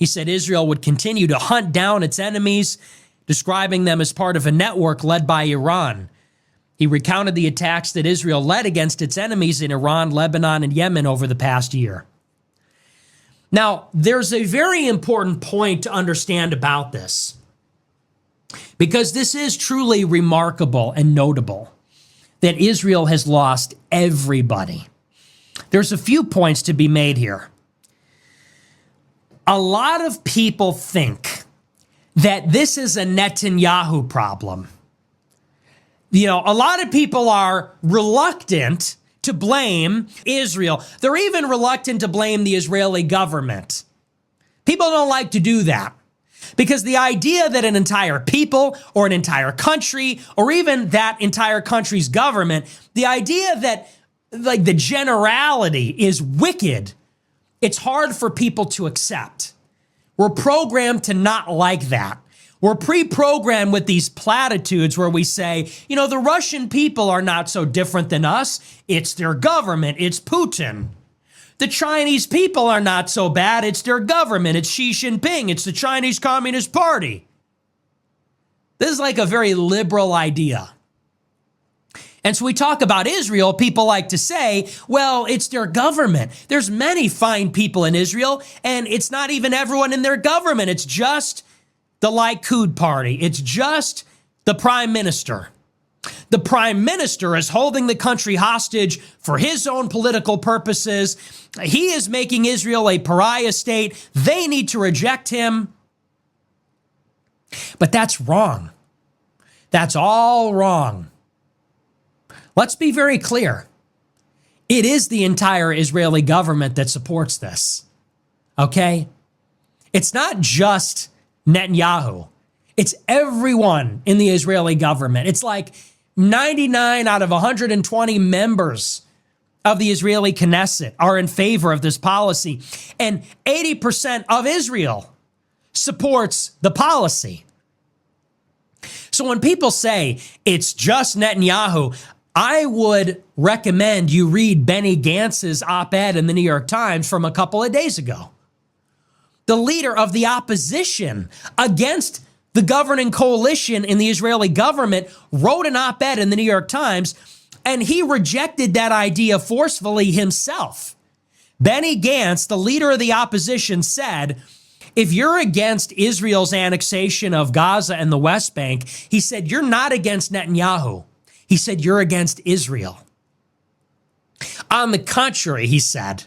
He said Israel would continue to hunt down its enemies, describing them as part of a network led by Iran. He recounted the attacks that Israel led against its enemies in Iran, Lebanon, and Yemen over the past year. Now, there's a very important point to understand about this, because this is truly remarkable and notable that Israel has lost everybody. There's a few points to be made here. A lot of people think that this is a Netanyahu problem. You know, a lot of people are reluctant to blame Israel. They're even reluctant to blame the Israeli government. People don't like to do that because the idea that an entire people or an entire country or even that entire country's government, the idea that like the generality is wicked, it's hard for people to accept. We're programmed to not like that. We're pre-programmed with these platitudes where we say, you know, the Russian people are not so different than us. It's their government. It's Putin. The Chinese people are not so bad. It's their government. It's Xi Jinping. It's the Chinese Communist Party. This is like a very liberal idea. And so we talk about Israel, people like to say, well, it's their government. There's many fine people in Israel, and it's not even everyone in their government. It's just the Likud party. It's just the prime minister. The prime minister is holding the country hostage for his own political purposes. He is making Israel a pariah state. They need to reject him. But that's wrong. That's all wrong. Let's be very clear. It is the entire Israeli government that supports this. Okay? It's not just Netanyahu. It's everyone in the Israeli government. It's like 99 out of 120 members of the Israeli Knesset are in favor of this policy. And 80% of Israel supports the policy. So when people say it's just Netanyahu, I would recommend you read Benny Gantz's op-ed in the New York Times from a couple of days ago. The leader of the opposition against the governing coalition in the Israeli government wrote an op-ed in the New York Times, and he rejected that idea forcefully himself. Benny Gantz, the leader of the opposition, said, if you're against Israel's annexation of Gaza and the West Bank, he said, you're not against Netanyahu. He said, you're against Israel. On the contrary, he said,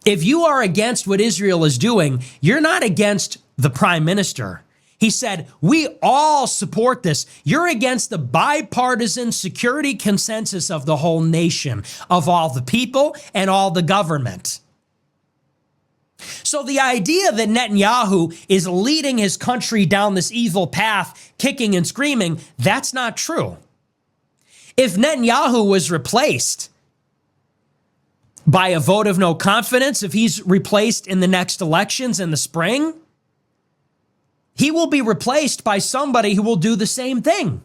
if you are against what Israel is doing, you're not against the prime minister. He said, we all support this. You're against the bipartisan security consensus of the whole nation, of all the people and all the government. So the idea that Netanyahu is leading his country down this evil path, kicking and screaming, that's not true. If Netanyahu was replaced by a vote of no confidence, if he's replaced in the next elections in the spring, he will be replaced by somebody who will do the same thing.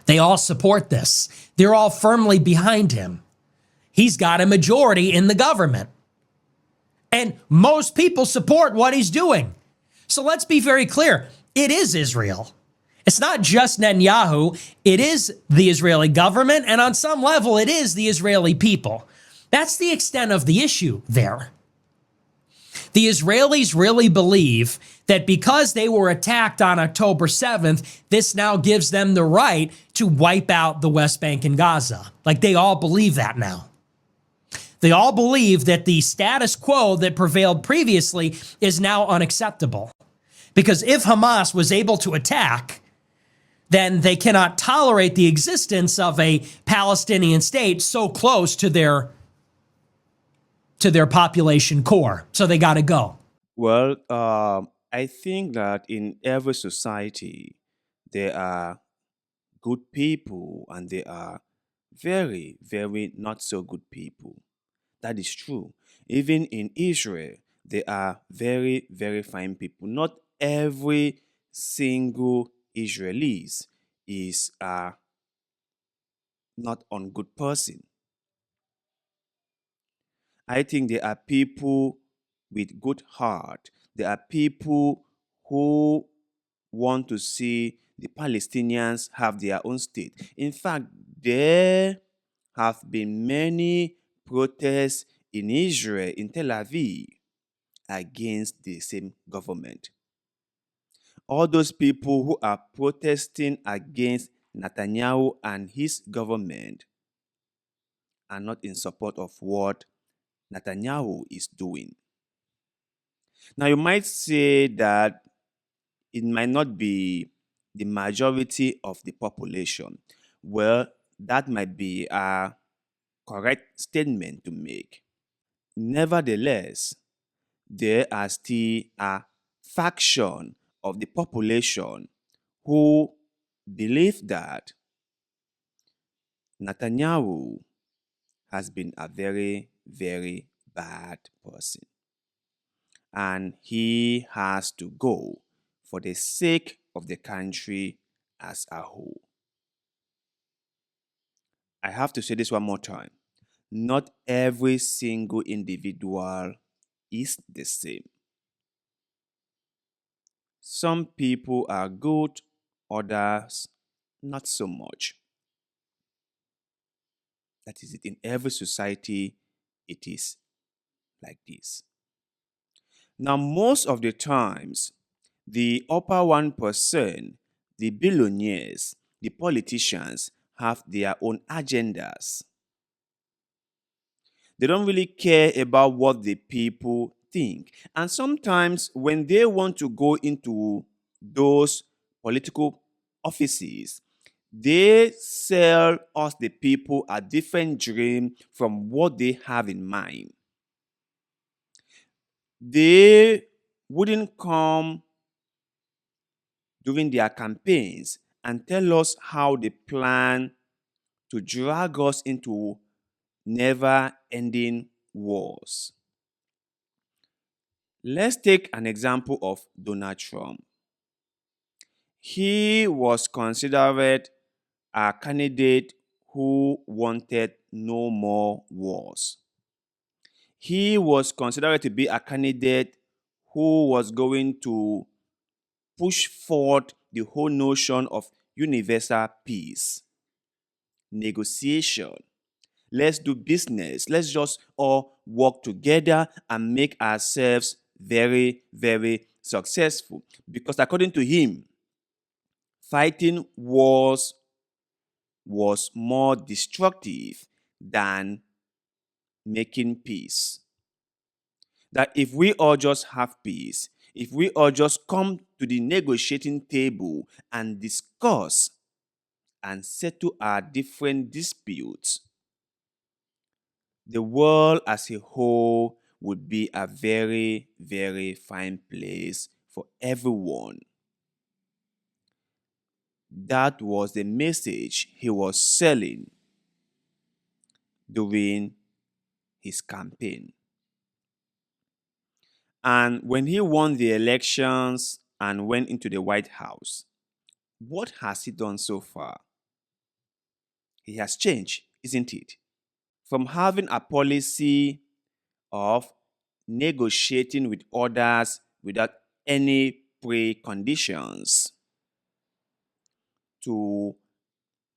They all support this. They're all firmly behind him. He's got a majority in the government. And most people support what he's doing. So let's be very clear. It is Israel. It's not just Netanyahu. It is the Israeli government. And on some level, it is the Israeli people. That's the extent of the issue there. The Israelis really believe that because they were attacked on October 7th, this now gives them the right to wipe out the West Bank and Gaza. Like they all believe that now. They all believe that the status quo that prevailed previously is now unacceptable. Because if Hamas was able to attack, then they cannot tolerate the existence of a Palestinian state so close to their population core. So they got to go. Well, I think that in every society, there are good people and there are very, very not so good people. That is true. Even in Israel, there are very, very fine people. Not every single Israelis is not a good person. I think there are people with good heart. There are people who want to see the Palestinians have their own state. In fact, there have been many protests in Israel, in Tel Aviv, against the same government. All those people who are protesting against Netanyahu and his government are not in support of what Netanyahu is doing. Now, you might say that it might not be the majority of the population. Well, that might be a correct statement to make. Nevertheless, there are still a faction of the population who believe that Netanyahu has been a very, very bad person. And he has to go for the sake of the country as a whole. I have to say this one more time. Not every single individual is the same. Some people are good, others not so much. That is it. In every society, it is like this. Now, most of the times, the upper 1%, the billionaires, the politicians have their own agendas. They don't really care about what the people think. And sometimes when they want to go into those political offices, they sell us, the people, a different dream from what they have in mind. They wouldn't come during their campaigns and tell us how they plan to drag us into never-ending wars. Let's take an example of Donald Trump. He was considered a candidate who wanted no more wars. He was considered to be a candidate who was going to push forward the whole notion of universal peace, negotiation. Let's do business. Let's just all work together and make ourselves very, very successful. Because according to him, fighting wars was more destructive than making peace. That if we all just have peace, if we all just come to the negotiating table and discuss and settle our different disputes, the world as a whole would be a very, very fine place for everyone. That was the message he was selling during his campaign. And when he won the elections and went into the White House, what has he done so far? He has changed, isn't it? From having a policy of negotiating with others without any preconditions to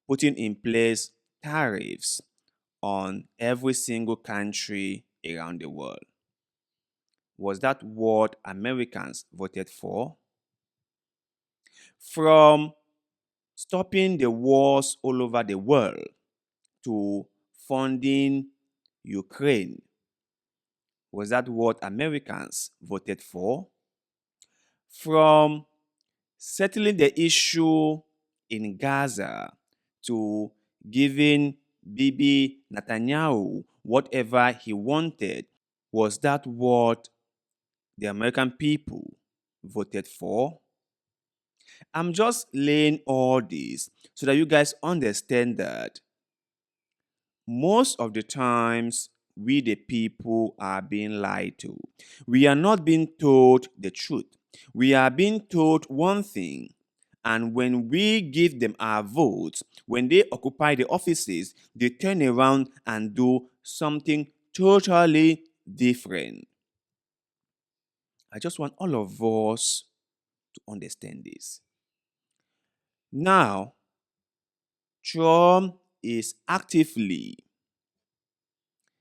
putting in place tariffs on every single country around the world. Was that what Americans voted for? From stopping the wars all over the world to funding Ukraine, was that what Americans voted for? From settling the issue in Gaza to giving Bibi Netanyahu whatever he wanted, was that what the American people voted for? I'm just laying all this so that you guys understand that most of the times we the people are being lied to. We are not being told the truth. We are being told one thing, and when we give them our votes, when they occupy the offices, they turn around and do something totally different. I just want all of us to understand this. Now, Trump is actively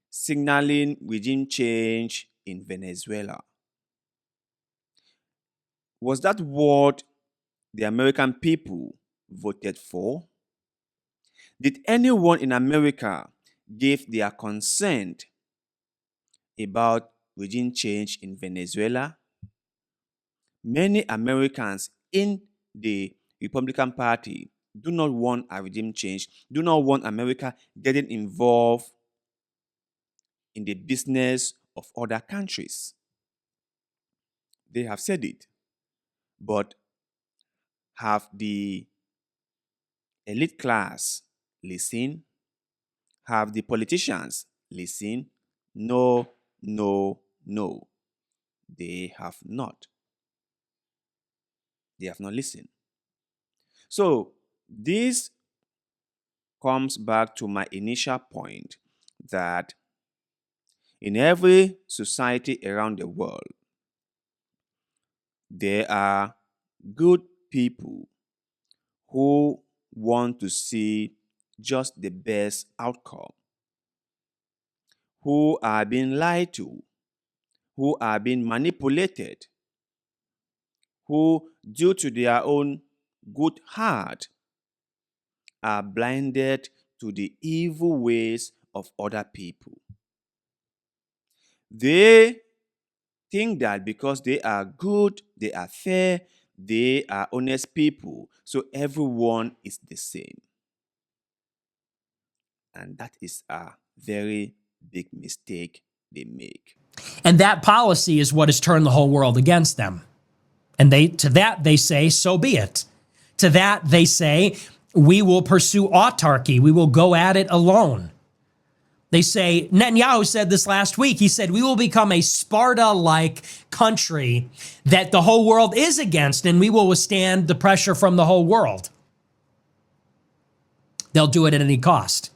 signaling regime change in Venezuela. Was that what the American people voted for? Did anyone in America give their consent about regime change in Venezuela? Many Americans in the Republican Party do not want a regime change, do not want America getting involved in the business of other countries. They have said it. But have the elite class listened? Have the politicians listened? No, no, no. They have not. They have not listened. So this comes back to my initial point that in every society around the world, there are good people who want to see just the best outcome, who are being lied to, who are being manipulated, who, due to their own good heart, are blinded to the evil ways of other people. They think that because they are good, they are fair, they are honest people, so everyone is the same. And that is a very big mistake they make. And that policy is what has turned the whole world against them. And to that they say, so be it. To that they say, we will pursue autarky. We will go at it alone. They say, Netanyahu said this last week. He said, we will become a Sparta-like country that the whole world is against, and we will withstand the pressure from the whole world. They'll do it at any cost.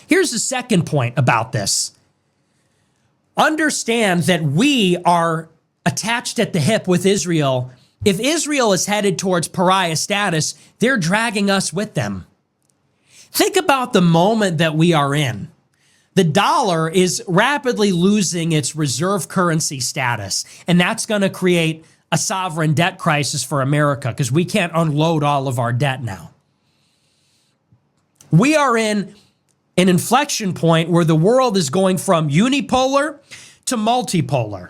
Here's the second point about this. Understand that we are attached at the hip with Israel. If Israel is headed towards pariah status, they're dragging us with them. Think about the moment that we are in. The dollar is rapidly losing its reserve currency status, and that's going to create a sovereign debt crisis for America because we can't unload all of our debt now. We are in an inflection point where the world is going from unipolar to multipolar.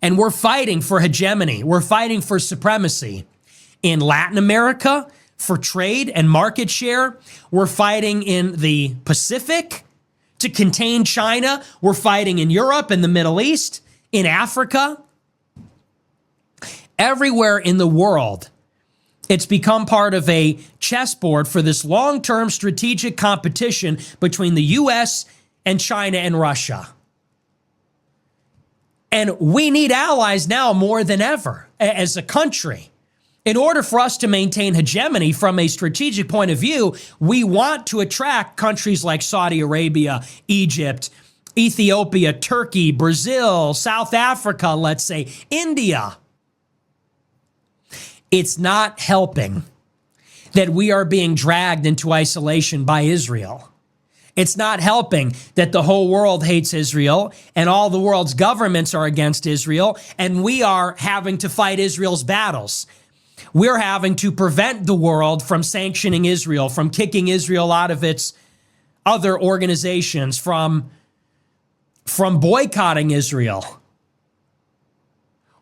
And we're fighting for hegemony. We're fighting for supremacy in Latin America, for trade and market share. We're fighting in the Pacific to contain China. We're fighting in Europe and the Middle East, in Africa. Everywhere in the world, it's become part of a chessboard for this long-term strategic competition between the US and China and Russia. And we need allies now more than ever as a country. In order for us to maintain hegemony from a strategic point of view, we want to attract countries like Saudi Arabia, Egypt, Ethiopia, Turkey, Brazil, South Africa, let's say, India. It's not helping that we are being dragged into isolation by Israel. It's not helping that the whole world hates Israel and all the world's governments are against Israel, and we are having to fight Israel's battles. We're having to prevent the world from sanctioning Israel, from kicking Israel out of its other organizations, from boycotting Israel.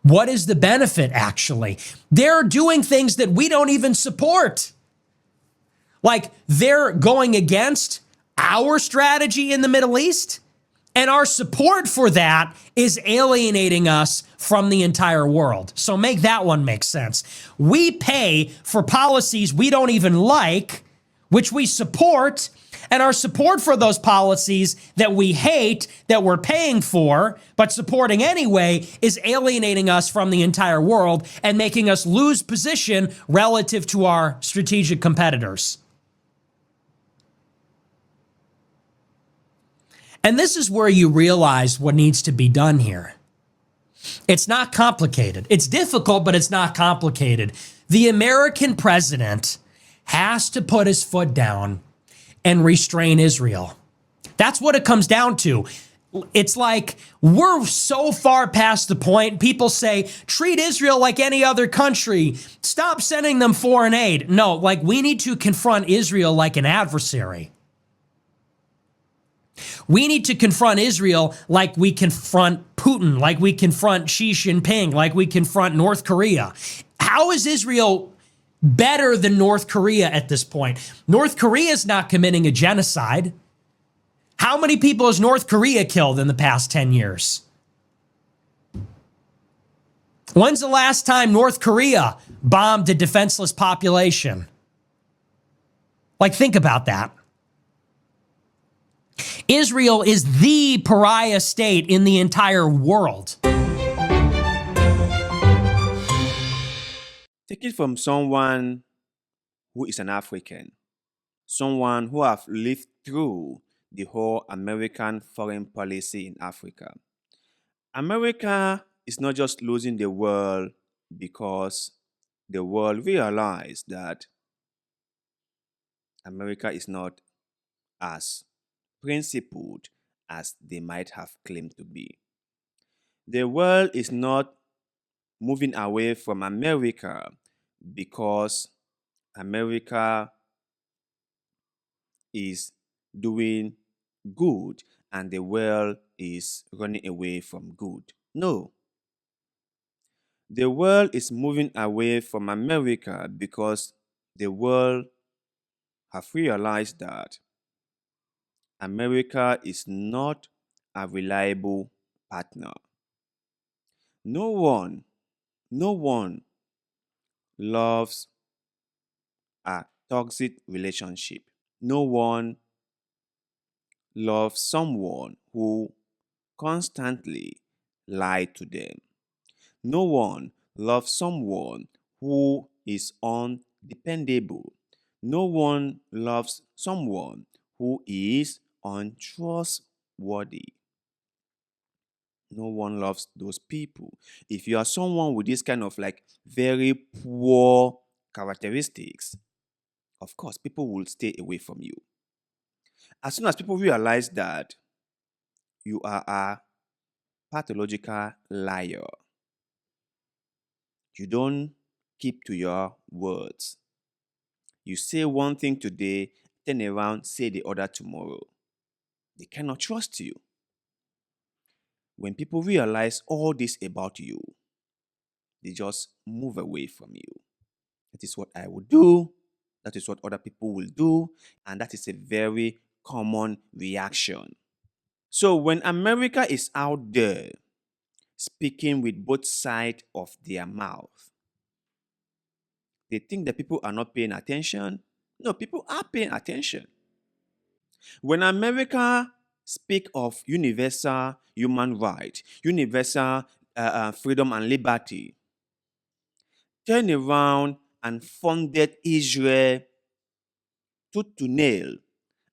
What is the benefit, actually? They're doing things that we don't even support. Like, they're going against our strategy in the Middle East, and our support for that is alienating us from the entire world. So make that one make sense. We pay for policies we don't even like, which we support, and our support for those policies that we hate, that we're paying for, but supporting anyway, is alienating us from the entire world and making us lose position relative to our strategic competitors. And this is where you realize what needs to be done here. It's not complicated. It's difficult, but it's not complicated. The American president has to put his foot down and restrain Israel. That's what it comes down to. It's like we're so far past the point. People say, treat Israel like any other country. Stop sending them foreign aid. No, like we need to confront Israel like an adversary. We need to confront Israel like we confront Putin, like we confront Xi Jinping, like we confront North Korea. How is Israel better than North Korea at this point? North Korea is not committing a genocide. How many people has North Korea killed in the past 10 years? When's the last time North Korea bombed a defenseless population? Like, think about that. Israel is the pariah state in the entire world. Take it from someone who is an African, someone who have lived through the whole American foreign policy in Africa. America is not just losing the world because the world realized that America is not as principled as they might have claimed to be. The world is not moving away from America because America is doing good and the world is running away from good. No. The world is moving away from America because the world have realized that America is not a reliable partner. No one loves a toxic relationship. No one loves someone who constantly lies to them. No one loves someone who is undependable. No one loves someone who is untrustworthy. No one loves those people. If you are someone with this kind of like very poor characteristics, of course, people will stay away from you. As soon as people realize that you are a pathological liar, you don't keep to your words. You say one thing today, turn around, say the other tomorrow. They cannot trust you. When people realize all this about you, they just move away from you. That is what I would do. That is what other people will do. And that is a very common reaction. So when America is out there speaking with both sides of their mouth, they think that people are not paying attention. No, people are paying attention. When America speak of universal human right, universal freedom and liberty, turn around and funded Israel tooth to nail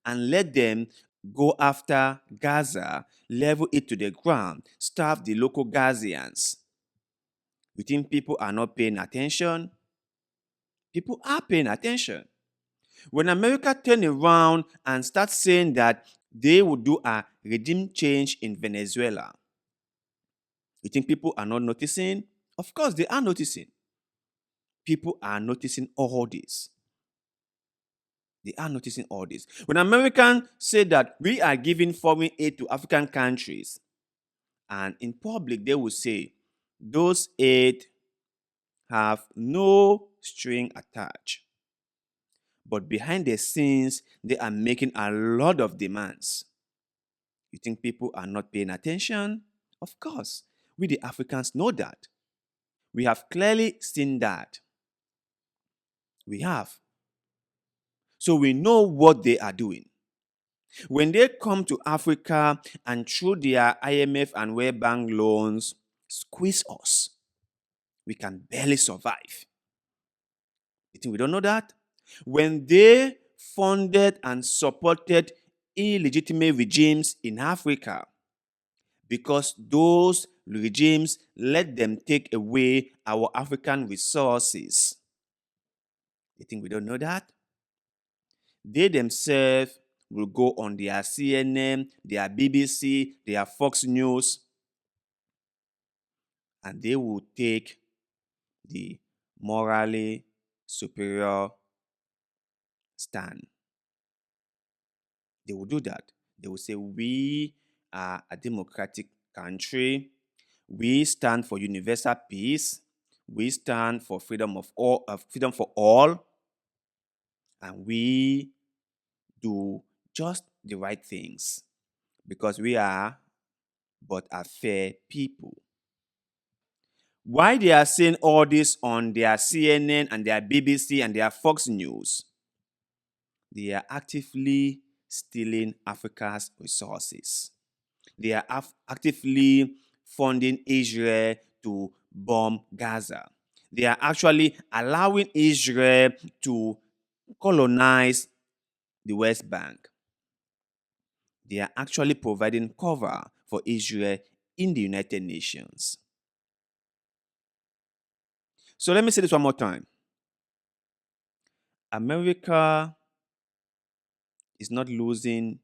and let them go after Gaza, level it to the ground, starve the local Gazians. You think people are not paying attention? People are paying attention. When America turn around and start saying that they would do a regime change in Venezuela, you think people are not noticing? Of course, they are noticing. People are noticing all this. They are noticing all this. When Americans say that we are giving foreign aid to African countries, and in public they will say those aid have no string attached. But behind the scenes, they are making a lot of demands. You think people are not paying attention? Of course, we the Africans know that. We have clearly seen that. We have. So we know what they are doing. When they come to Africa and through their IMF and World Bank loans, squeeze us, we can barely survive. You think we don't know that? When they funded and supported illegitimate regimes in Africa, because those regimes let them take away our African resources. You think we don't know that? They themselves will go on their CNN, their BBC, their Fox News, and they will take the morally superior stand. They will do that. They will say, we are a democratic country. We stand for universal peace. We stand for freedom for all, and we do just the right things because we are but a fair people. Why they are saying all this on their CNN and their BBC and their Fox News? They are actively stealing Africa's resources. They are actively funding Israel to bomb Gaza. They are actually allowing Israel to colonize the West Bank. They are actually providing cover for Israel in the United Nations. So let me say this one more time. America is not losing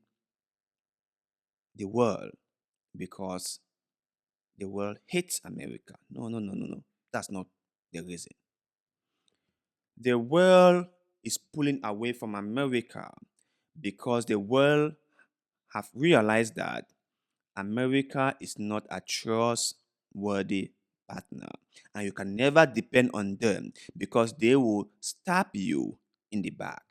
the world because the world hates America. No. That's not the reason. The world is pulling away from America because the world have realized that America is not a trustworthy partner, and you can never depend on them because they will stab you in the back.